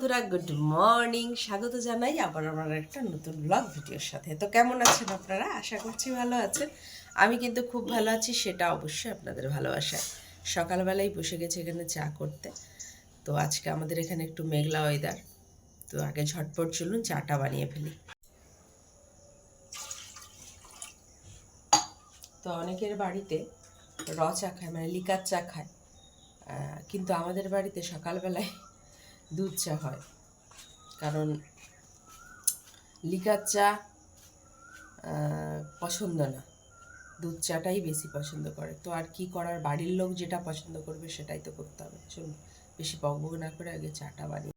বন্ধুরা good morning, স্বাগত জানাই আবার আমার একটা নতুন ব্লগ ভিডিওর সাথে। তো কেমন আছেন আপনারা? আশা করছি ভালো আছেন। আমি কিন্তু খুব ভালো আছি, সেটা অবশ্যই আপনাদের ভালোবাসায়। সকালবেলায় বসে গেছে এখানে চা করতে। তো আজকে আমাদের এখানে একটু মেঘলা ওয়েদার। তো আগে ঝটপট চলুন চাটা বানিয়ে ফেলি। তো অনেকের বাড়িতে চা খায়, মানে লিকার চা খায়, কিন্তু আমাদের বাড়িতে সকালবেলায় দুধ চা হয়। কারণ লিকার চা পছন্দ না, দুধ চাটাই বেশি পছন্দ করে। তো আর কি করার, বাড়ির লোক যেটা পছন্দ করবে সেটাই তো করতে হবে। চলুন বেশি বকবক না করে আগে চাটা বানিয়ে।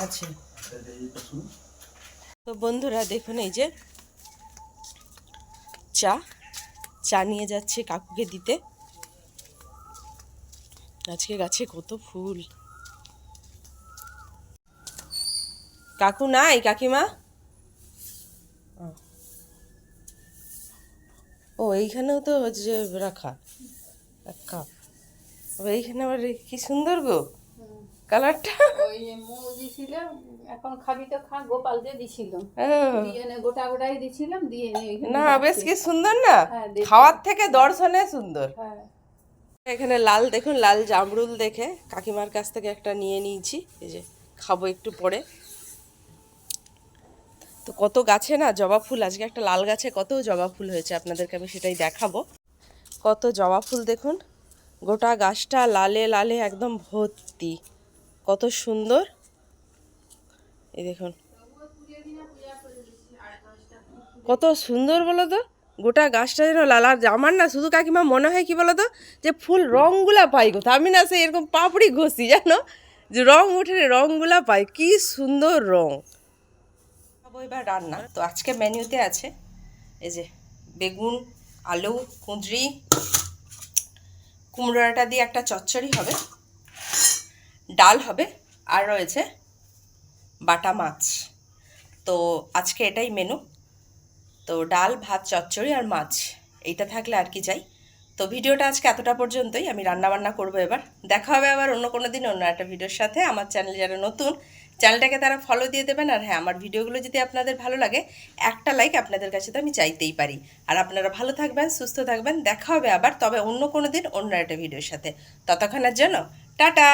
আছে তো বন্ধুরা দেখুন, এই যে চা নিয়ে যাচ্ছে কাকুকে দিতে। আজকে গাছে কত ফুল। কাকু নাই, কাকিমা? ও এইখানেও তো যে রাখা এক কাপ। এইখানে আবার কি সুন্দর গো কালারটা। এখন খাবি তো খা, গোপালকে দিছিলাম, গোটা গোটাই দিছিলাম, দিয়ে না বেশ কি সুন্দর না, খাওয়ার থেকে দর্শনে সুন্দর। এখানে লাল, দেখুন লাল জামরুল দেখে কাকিমার কাছ থেকে একটা নিয়ে নিয়েছি, এই যে খাবো একটু পরে। তো কত গাছে না জবা ফুল, আজকে একটা লাল গাছে কত জবা ফুল হয়েছে, আপনাদেরকে আমি সেটাই দেখাবো। কত জবা ফুল দেখুন, গোটা গাছটা লালে লালে একদম ভর্তি, কত সুন্দর। এই দেখুন কত সুন্দর বলো তো, গোটা গাছটা যেন লাল। আর আমার না শুধু কাকিমা মনে হয় কি বলো তো, যে ফুল রঙগুলা পাই কোথাও, আমি না সে এরকম পাপড়ি ঘষি জানো, যে রং উঠে রঙগুলা পাই, কি সুন্দর রং। এবার রান্না তো আজকে মেনুতে আছে এই যে বেগুন, আলু, কুঁদরি, কুমড়োটা দিয়ে একটা চচ্চড়ি হবে, ডাল হবে, আর রয়েছে বাটা মাছ। তো আজকে এটাই মেনু। তো ডাল, ভাত, চচ্চড়ি আর মাছ, এইটা থাকলে আর কি চাই। তো ভিডিওটা আজকে এতটা পর্যন্তই। আমি রান্নাবান্না করবো এবার। দেখা হবে আবার অন্য কোনো দিন অন্য একটা ভিডিওর সাথে। আমার চ্যানেল যারা নতুন, চ্যানেলটাকে তারা ফলো দিয়ে দেবেন। আর হ্যাঁ, আমার ভিডিওগুলো যদি আপনাদের ভালো লাগে, একটা লাইক আপনাদের কাছে তো আমি চাইতেই পারি। আর আপনারা ভালো থাকবেন, সুস্থ থাকবেন। দেখা হবে আবার, তবে অন্য কোনো দিন অন্য একটা ভিডিওর সাথে। ততক্ষণের জন্য টাটা।